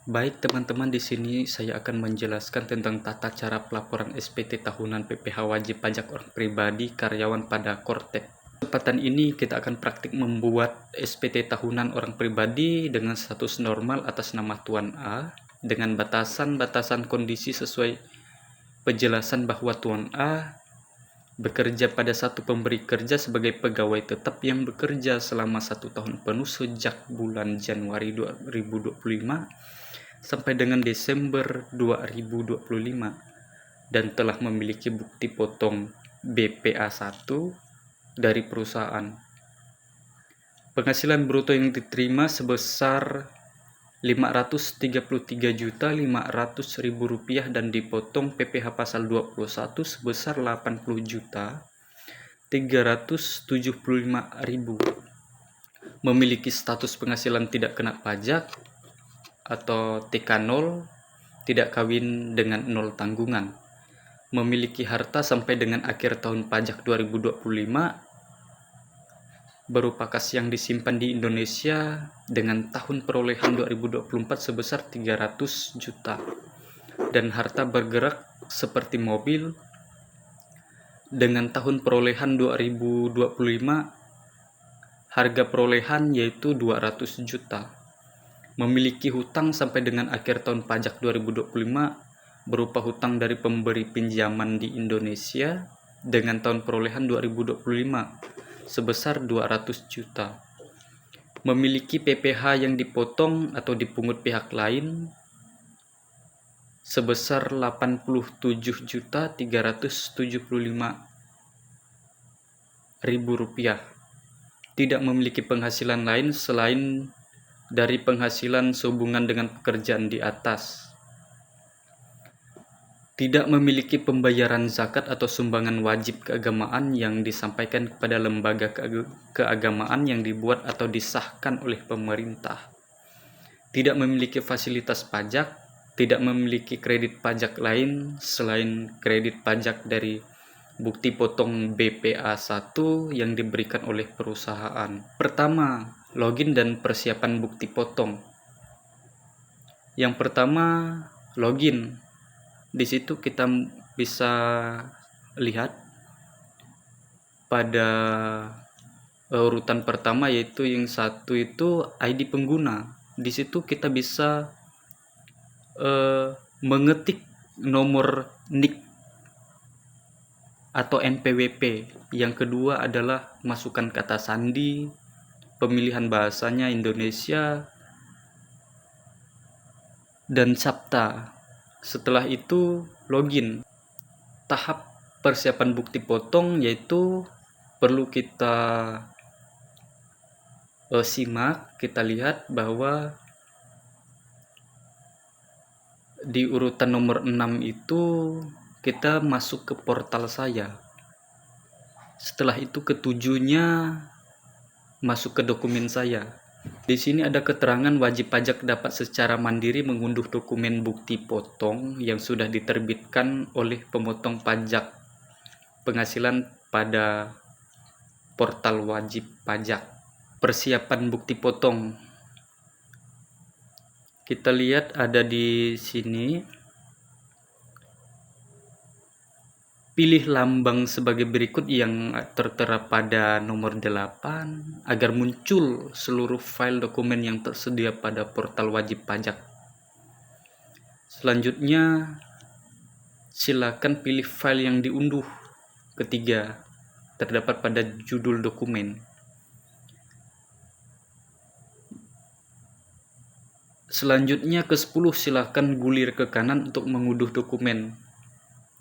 Baik teman-teman, di sini saya akan menjelaskan tentang tata cara pelaporan SPT tahunan PPh wajib pajak orang pribadi karyawan pada Kortek. Kesempatan ini kita akan praktik membuat SPT tahunan orang pribadi dengan status normal atas nama Tuan A dengan batasan-batasan kondisi sesuai penjelasan bahwa Tuan A bekerja pada satu pemberi kerja sebagai pegawai tetap yang bekerja selama 1 tahun penuh sejak bulan Januari 2025 sampai dengan Desember 2025 dan telah memiliki bukti potong BPA 1 dari perusahaan. Penghasilan bruto yang diterima sebesar Rp533.500.000 dan dipotong PPh pasal 21 sebesar Rp80.375.000. Memiliki status penghasilan tidak kena pajak atau TK0, tidak kawin dengan 0 tanggungan, memiliki harta sampai dengan akhir tahun pajak 2025 berupa kas yang disimpan di Indonesia dengan tahun perolehan 2024 sebesar 300 juta dan harta bergerak seperti mobil dengan tahun perolehan 2025 harga perolehan yaitu 200 juta. Memiliki hutang sampai dengan akhir tahun pajak 2025 berupa hutang dari pemberi pinjaman di Indonesia dengan tahun perolehan 2025 sebesar 200 juta. Memiliki PPh yang dipotong atau dipungut pihak lain sebesar Rp87.375.000. Tidak memiliki penghasilan lain selain dari penghasilan sehubungan dengan pekerjaan di atas. Tidak memiliki pembayaran zakat atau sumbangan wajib keagamaan yang disampaikan kepada lembaga keagamaan yang dibuat atau disahkan oleh pemerintah. Tidak memiliki fasilitas pajak, tidak memiliki kredit pajak lain selain kredit pajak dari bukti potong BPA 1 yang diberikan oleh perusahaan. Pertama, login dan persiapan bukti potong. Yang pertama, login. Di situ kita bisa lihat pada urutan pertama, yaitu yang satu itu ID pengguna. Di situ kita bisa mengetik nomor NIK atau NPWP. Yang kedua adalah masukkan kata sandi, pemilihan bahasanya Indonesia, dan sabta. Setelah itu login. Tahap persiapan bukti potong yaitu perlu kita simak. Kita lihat bahwa di urutan nomor 6 itu kita masuk ke portal saya. Setelah itu ketujuhnya masuk ke dokumen saya. Di sini ada keterangan wajib pajak dapat secara mandiri mengunduh dokumen bukti potong yang sudah diterbitkan oleh pemotong pajak penghasilan pada portal wajib pajak. Persiapan bukti potong. Kita lihat ada di sini. Pilih lambang sebagai berikut yang tertera pada nomor 8 agar muncul seluruh file dokumen yang tersedia pada portal wajib pajak. Selanjutnya, silakan pilih file yang diunduh. Ketiga, terdapat pada judul dokumen. Selanjutnya ke-10, silakan gulir ke kanan untuk mengunduh dokumen.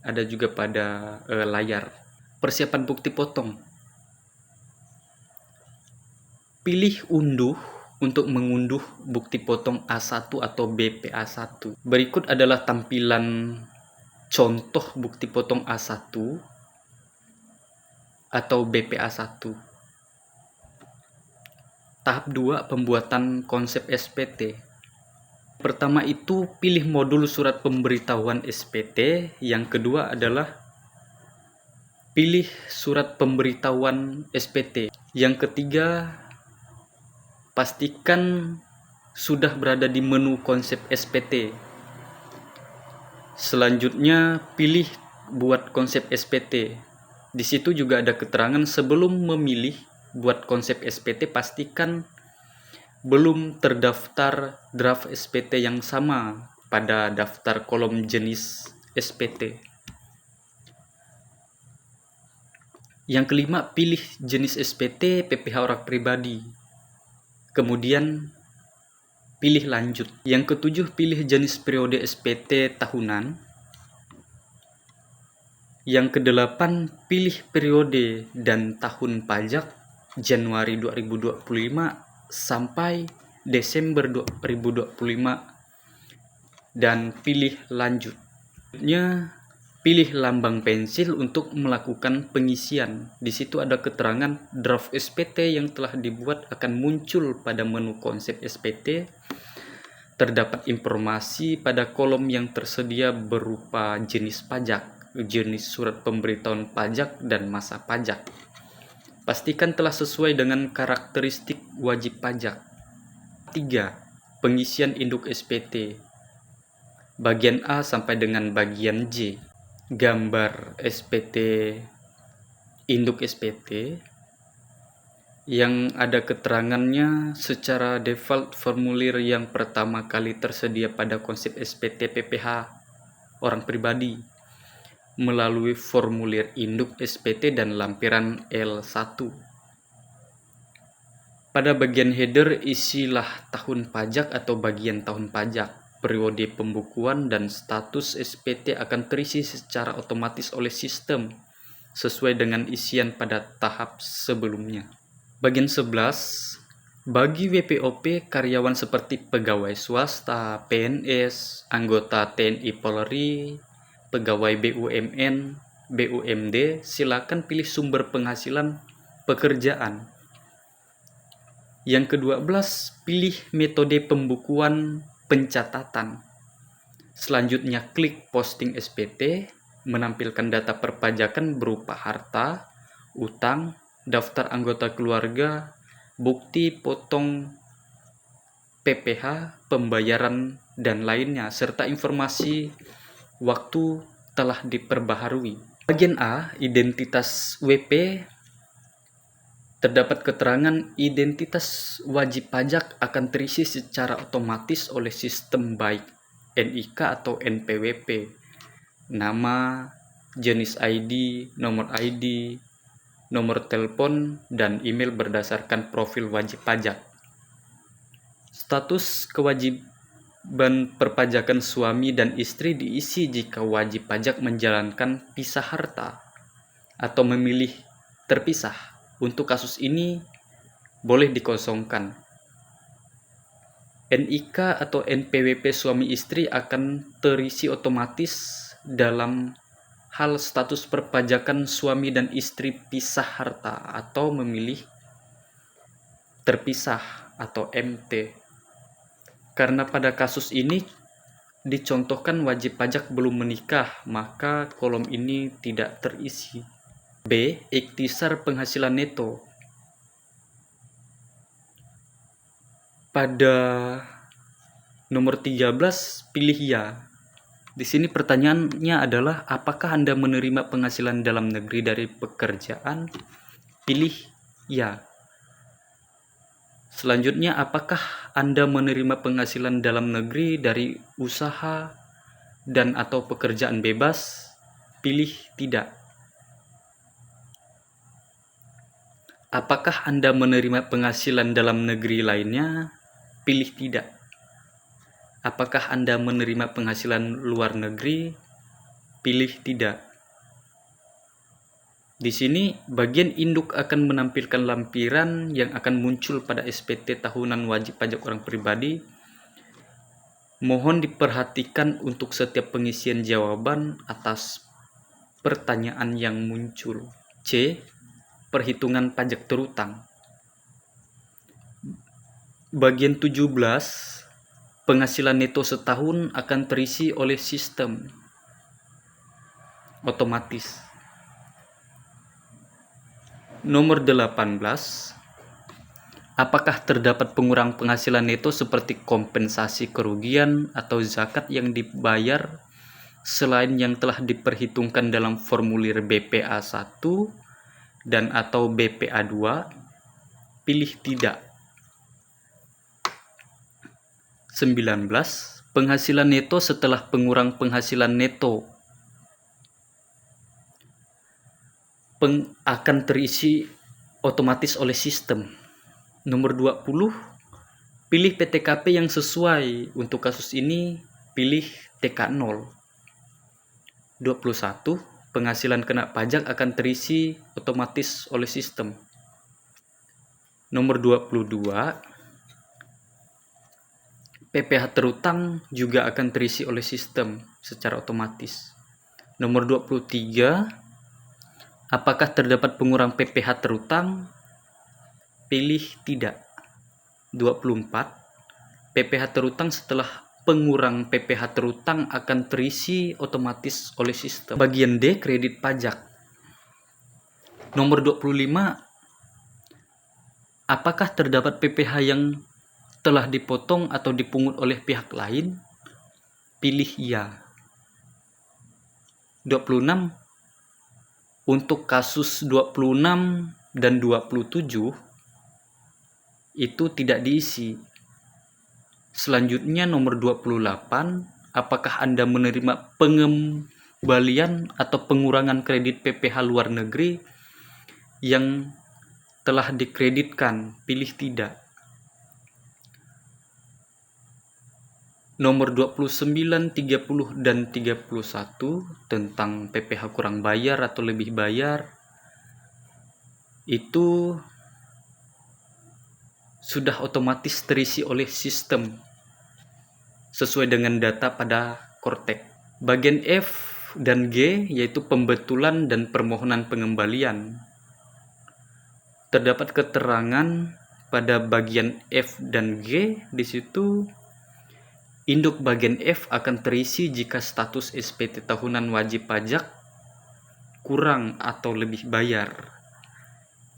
Ada juga pada layar. Persiapan bukti potong. Pilih unduh untuk mengunduh bukti potong A1 atau BPA 1. Berikut adalah tampilan contoh bukti potong A1 atau BPA 1. Tahap 2, pembuatan konsep SPT. Pertama itu pilih modul surat pemberitahuan SPT. Yang kedua adalah pilih surat pemberitahuan SPT. Yang ketiga, pastikan sudah berada di menu konsep SPT. Selanjutnya, pilih buat konsep SPT. Di situ juga ada keterangan sebelum memilih buat konsep SPT, pastikan belum terdaftar draft SPT yang sama pada daftar kolom jenis SPT. Yang kelima, pilih jenis SPT PPH orang pribadi. Kemudian pilih lanjut. Yang ketujuh, pilih jenis periode SPT tahunan. Yang kedelapan, pilih periode dan tahun pajak Januari 2025 sampai Desember 2025 dan pilih lanjut. Selanjutnya, pilih lambang pensil untuk melakukan pengisian. Di situ ada keterangan draft SPT yang telah dibuat akan muncul pada menu konsep SPT. Terdapat informasi pada kolom yang tersedia berupa jenis pajak, jenis surat pemberitahuan pajak, dan masa pajak. Pastikan telah sesuai dengan karakteristik wajib pajak. 3. Pengisian induk SPT. Bagian A sampai dengan bagian J. Gambar SPT, induk SPT yang ada keterangannya secara default. Formulir yang pertama kali tersedia pada konsep SPT PPH orang pribadi melalui formulir induk SPT dan lampiran L1. Pada bagian header, isilah tahun pajak atau bagian tahun pajak. Periode pembukuan dan status SPT akan terisi secara otomatis oleh sistem sesuai dengan isian pada tahap sebelumnya. Bagian 11, bagi WPOP karyawan seperti pegawai swasta, PNS, anggota TNI Polri, pegawai BUMN, BUMD, silakan pilih sumber penghasilan pekerjaan. Yang ke-12, pilih metode pembukuan pencatatan. Selanjutnya klik posting SPT, menampilkan data perpajakan berupa harta, utang, daftar anggota keluarga, bukti potong PPH, pembayaran, dan lainnya, serta informasi waktu telah diperbaharui. Bagian A, identitas WP. Terdapat keterangan identitas wajib pajak akan terisi secara otomatis oleh sistem baik NIK atau NPWP. Nama, jenis ID, nomor telepon, dan email berdasarkan profil wajib pajak. Status kewajiban perpajakan suami dan istri diisi jika wajib pajak menjalankan pisah harta atau memilih terpisah. Untuk kasus ini boleh dikosongkan. NIK atau NPWP suami istri akan terisi otomatis dalam hal status perpajakan suami dan istri pisah harta atau memilih terpisah atau MT. Karena pada kasus ini dicontohkan wajib pajak belum menikah, maka kolom ini tidak terisi. B. Ikhtisar penghasilan neto. Pada nomor 13, pilih ya. Di sini pertanyaannya adalah apakah Anda menerima penghasilan dalam negeri dari pekerjaan? Pilih ya. Selanjutnya, apakah Anda menerima penghasilan dalam negeri dari usaha dan atau pekerjaan bebas? Pilih tidak. Apakah Anda menerima penghasilan dalam negeri lainnya? Pilih tidak. Apakah Anda menerima penghasilan luar negeri? Pilih tidak. Di sini, bagian induk akan menampilkan lampiran yang akan muncul pada SPT tahunan wajib pajak orang pribadi. Mohon diperhatikan untuk setiap pengisian jawaban atas pertanyaan yang muncul. C. Perhitungan pajak terutang. Bagian 17, penghasilan neto setahun akan terisi oleh sistem otomatis. Nomor 18, Apakah terdapat pengurang penghasilan neto seperti kompensasi kerugian atau zakat yang dibayar selain yang telah diperhitungkan dalam formulir BPA 1 dan atau BPA 2? Pilih tidak. 19. Penghasilan neto setelah pengurang penghasilan neto akan terisi otomatis oleh sistem. Nomor 20, pilih PTKP yang sesuai. Untuk kasus ini, pilih TK0. 21, penghasilan kena pajak akan terisi otomatis oleh sistem. Nomor 22, PPh terutang juga akan terisi oleh sistem secara otomatis. Nomor 23, apakah terdapat pengurang PPh terutang? Pilih tidak. 24, PPh terutang setelah pengurang PPh terutang akan terisi otomatis oleh sistem. Bagian D, kredit pajak. Nomor 25, apakah terdapat PPh yang telah dipotong atau dipungut oleh pihak lain? Pilih ya. 26, untuk kasus 26 dan 27 itu tidak diisi. Selanjutnya nomor 28, apakah Anda menerima pengembalian atau pengurangan kredit PPh luar negeri yang telah dikreditkan? Pilih tidak. Nomor 29, 30, dan 31 tentang PPh kurang bayar atau lebih bayar itu sudah otomatis terisi oleh sistem sesuai dengan data pada Kortek. Bagian F dan G yaitu pembetulan dan permohonan pengembalian. Terdapat keterangan pada bagian F dan G. Di situ induk bagian F akan terisi jika status SPT tahunan wajib pajak kurang atau lebih bayar.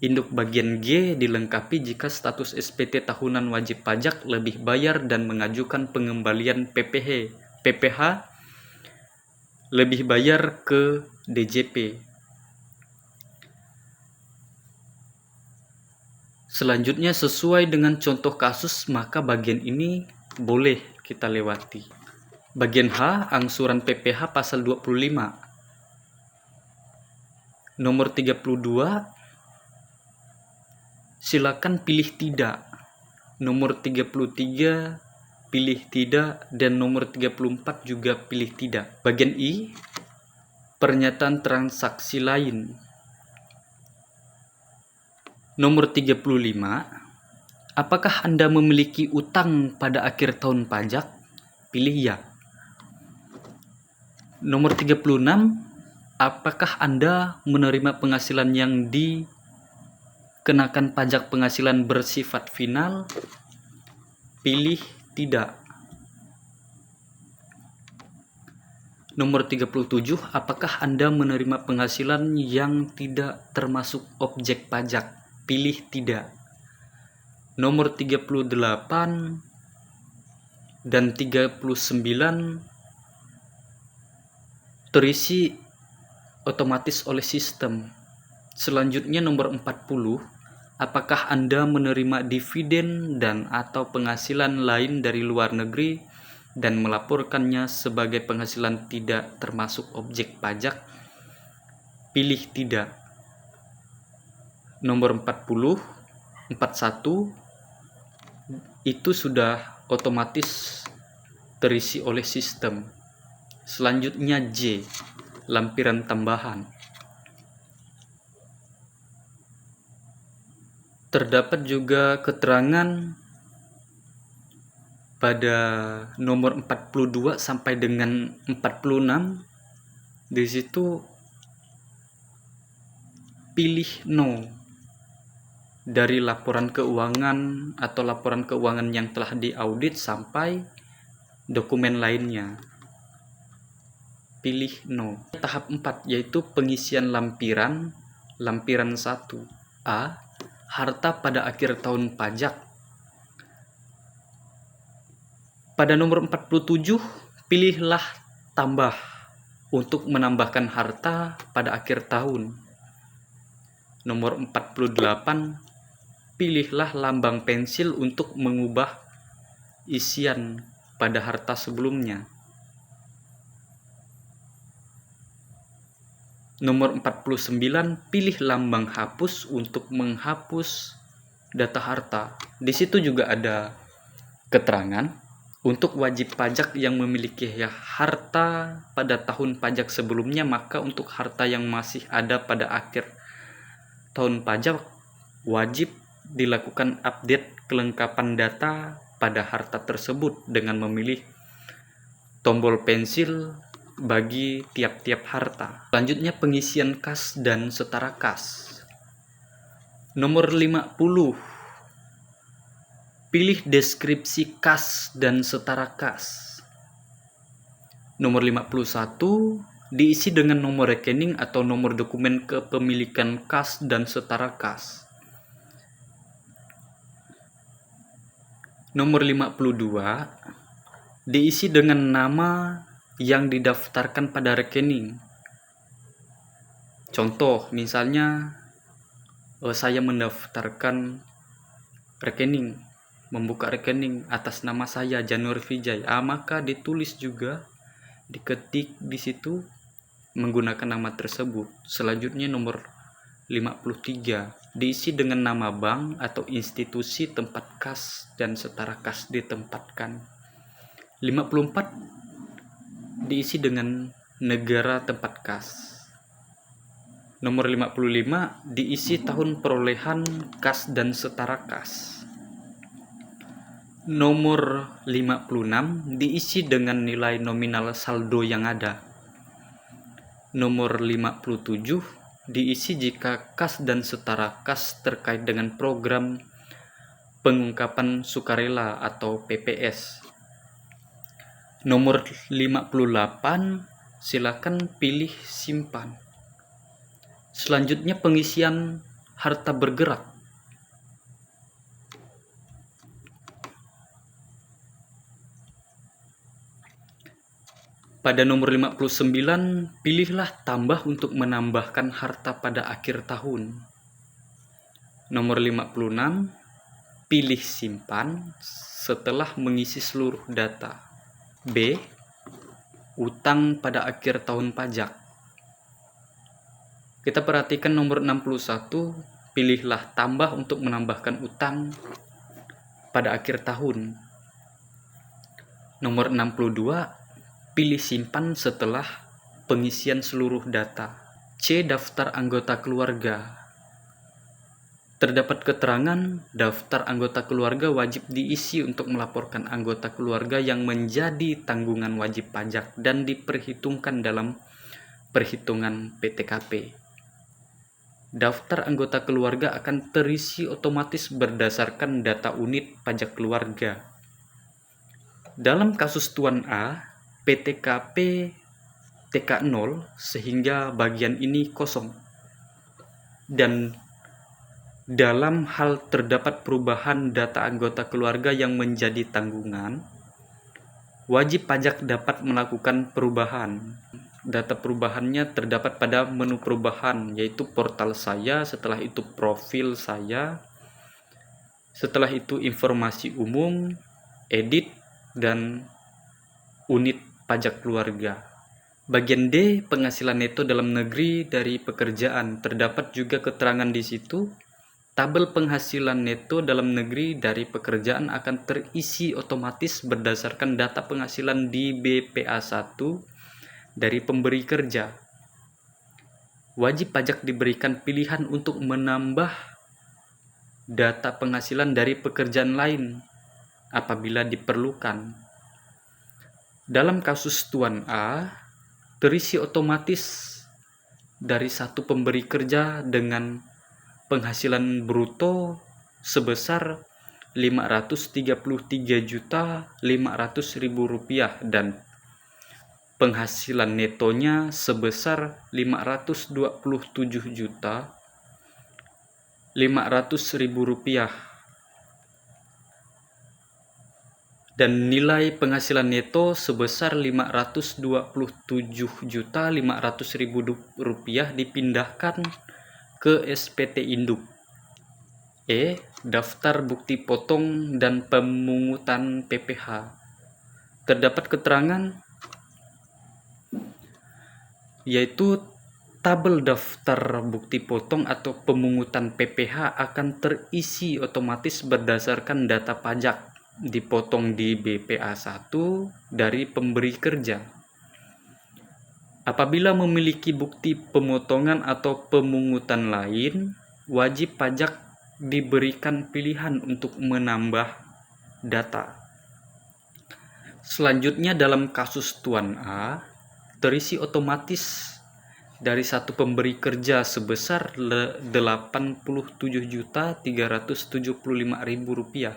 Induk bagian G dilengkapi jika status SPT tahunan wajib pajak lebih bayar dan mengajukan pengembalian PPh lebih bayar ke DJP. Selanjutnya sesuai dengan contoh kasus maka bagian ini boleh kita lewati. Bagian H, angsuran PPh pasal 25. Nomor 32, silakan pilih tidak. Nomor 33 pilih tidak dan nomor 34 juga pilih tidak. Bagian I, pernyataan transaksi lain. Nomor 35, apakah Anda memiliki utang pada akhir tahun pajak? Pilih ya. Nomor 36, apakah Anda menerima penghasilan yang dikenakan pajak penghasilan bersifat final? Pilih tidak. Nomor 37, apakah Anda menerima penghasilan yang tidak termasuk objek pajak? Pilih tidak. Nomor 38 dan 39 terisi otomatis oleh sistem. Selanjutnya nomor 40, apakah Anda menerima dividen dan atau penghasilan lain dari luar negeri dan melaporkannya sebagai penghasilan tidak termasuk objek pajak? Pilih tidak. Nomor 40, 41 itu sudah otomatis terisi oleh sistem. Selanjutnya J, lampiran tambahan. Terdapat juga keterangan pada nomor 42 sampai dengan 46. Di situ pilih no dari laporan keuangan atau laporan keuangan yang telah diaudit sampai dokumen lainnya. Pilih no. Tahap 4 yaitu pengisian lampiran 1A harta pada akhir tahun pajak. Pada nomor 47, pilihlah tambah untuk menambahkan harta pada akhir tahun. Nomor 48, pilihlah lambang pensil untuk mengubah isian pada harta sebelumnya. Nomor 49, pilih lambang hapus untuk menghapus data harta. Di situ juga ada keterangan untuk wajib pajak yang memiliki harta pada tahun pajak sebelumnya, maka untuk harta yang masih ada pada akhir tahun pajak wajib dilakukan update kelengkapan data pada harta tersebut dengan memilih tombol pensil bagi tiap-tiap harta. Selanjutnya pengisian kas dan setara kas. Nomor 50, pilih deskripsi kas dan setara kas. Nomor 51, diisi dengan nomor rekening atau nomor dokumen kepemilikan kas dan setara kas. Nomor 52, diisi dengan nama yang didaftarkan pada rekening. Contoh, misalnya saya mendaftarkan rekening, membuka rekening atas nama saya Janur Vijay, maka ditulis juga, diketik di situ menggunakan nama tersebut. Selanjutnya nomor 53, diisi dengan nama bank atau institusi tempat kas dan setara kas ditempatkan. 54, diisi dengan negara tempat kas. Nomor 55, diisi tahun perolehan kas dan setara kas. Nomor 56, diisi dengan nilai nominal saldo yang ada. Nomor 57, diisi jika kas dan setara kas terkait dengan program pengungkapan sukarela atau PPS. Nomor 58, silakan pilih simpan. Selanjutnya pengisian harta bergerak. Pada nomor 59, pilihlah tambah untuk menambahkan harta pada akhir tahun. Nomor 56, pilih simpan setelah mengisi seluruh data. B. Utang pada akhir tahun pajak. Kita perhatikan nomor 61, pilihlah tambah untuk menambahkan utang pada akhir tahun. Nomor 62, pilih simpan setelah pengisian seluruh data. C. Daftar anggota keluarga. Terdapat keterangan daftar anggota keluarga wajib diisi untuk melaporkan anggota keluarga yang menjadi tanggungan wajib pajak dan diperhitungkan dalam perhitungan PTKP. Daftar anggota keluarga akan terisi otomatis berdasarkan data unit pajak keluarga. Dalam kasus Tuan A, PTKP TK0 sehingga bagian ini kosong. Dan dalam hal terdapat perubahan data anggota keluarga yang menjadi tanggungan, wajib pajak dapat melakukan perubahan. Data perubahannya terdapat pada menu perubahan, yaitu portal saya, setelah itu profil saya, setelah itu informasi umum, edit, dan unit pajak keluarga. Bagian D, penghasilan neto dalam negeri dari pekerjaan. Terdapat juga keterangan di situ. Tabel penghasilan neto dalam negeri dari pekerjaan akan terisi otomatis berdasarkan data penghasilan di BPA1 dari pemberi kerja. Wajib pajak diberikan pilihan untuk menambah data penghasilan dari pekerjaan lain apabila diperlukan. Dalam kasus Tuan A, terisi otomatis dari satu pemberi kerja dengan penghasilan bruto sebesar Rp533.500.000 dan penghasilan netonya sebesar Rp527.000 Rp500.000 dan nilai penghasilan neto sebesar Rp527.500.000 dipindahkan ke SPT Induk. Daftar bukti potong dan pemungutan PPh. Terdapat keterangan yaitu tabel daftar bukti potong atau pemungutan PPh akan terisi otomatis berdasarkan data pajak dipotong di BPA 1 dari pemberi kerja. Apabila memiliki bukti pemotongan atau pemungutan lain, wajib pajak diberikan pilihan untuk menambah data. Selanjutnya dalam kasus Tuan A, terisi otomatis dari satu pemberi kerja sebesar Rp87.375.000.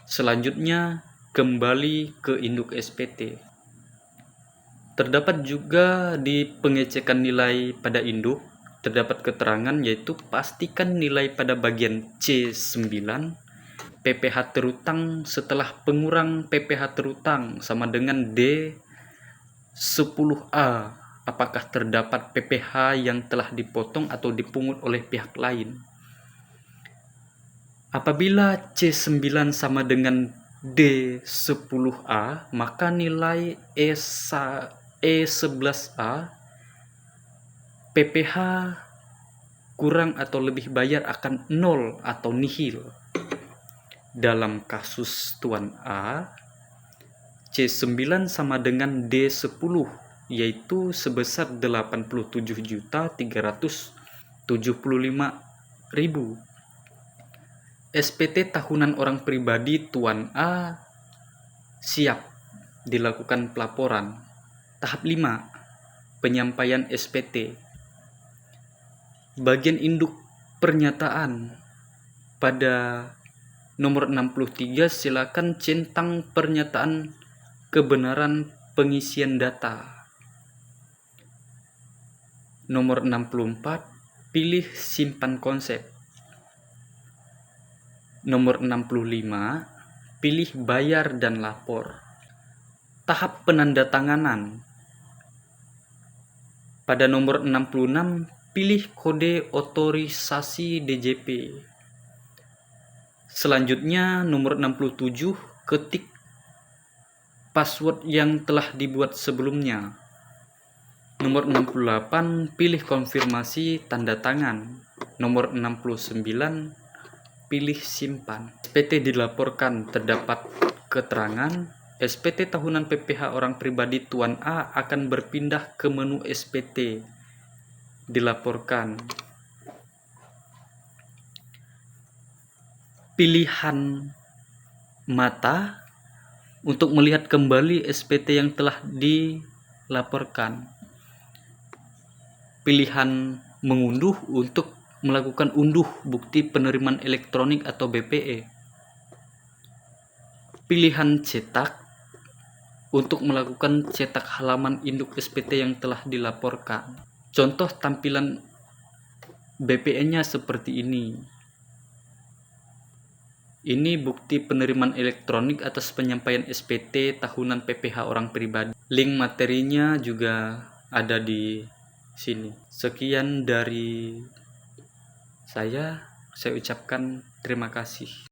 Selanjutnya kembali ke induk SPT. Terdapat juga di pengecekan nilai pada induk, terdapat keterangan yaitu pastikan nilai pada bagian C9 PPh terutang setelah pengurang PPh terutang sama dengan D10A. Apakah terdapat PPh yang telah dipotong atau dipungut oleh pihak lain? Apabila C9 sama dengan D10A, maka nilai E11A PPh kurang atau lebih bayar akan 0 atau nihil. Dalam kasus Tuan A, C9 sama dengan D10, yaitu sebesar Rp87.375.000. SPT tahunan orang pribadi Tuan A siap dilakukan pelaporan. Tahap 5, penyampaian SPT. Bagian induk pernyataan pada nomor 63 silakan centang pernyataan kebenaran pengisian data. Nomor 64, pilih simpan konsep. Nomor 65, pilih bayar dan lapor. Tahap penandatanganan. Pada nomor 66, pilih kode otorisasi DJP. Selanjutnya nomor 67, ketik password yang telah dibuat sebelumnya. Nomor 68, pilih konfirmasi tanda tangan. Nomor 69, pilih simpan. SPT dilaporkan terdapat keterangan SPT tahunan PPh orang pribadi Tuan A akan berpindah ke menu SPT. Dilaporkan. Pilihan mata untuk melihat kembali SPT yang telah dilaporkan. Pilihan mengunduh untuk melakukan unduh bukti penerimaan elektronik atau BPE. Pilihan cetak untuk melakukan cetak halaman induk SPT yang telah dilaporkan. Contoh tampilan BPE-nya seperti ini. Ini bukti penerimaan elektronik atas penyampaian SPT tahunan PPh orang pribadi. Link materinya juga ada di sini. Sekian dari saya ucapkan terima kasih.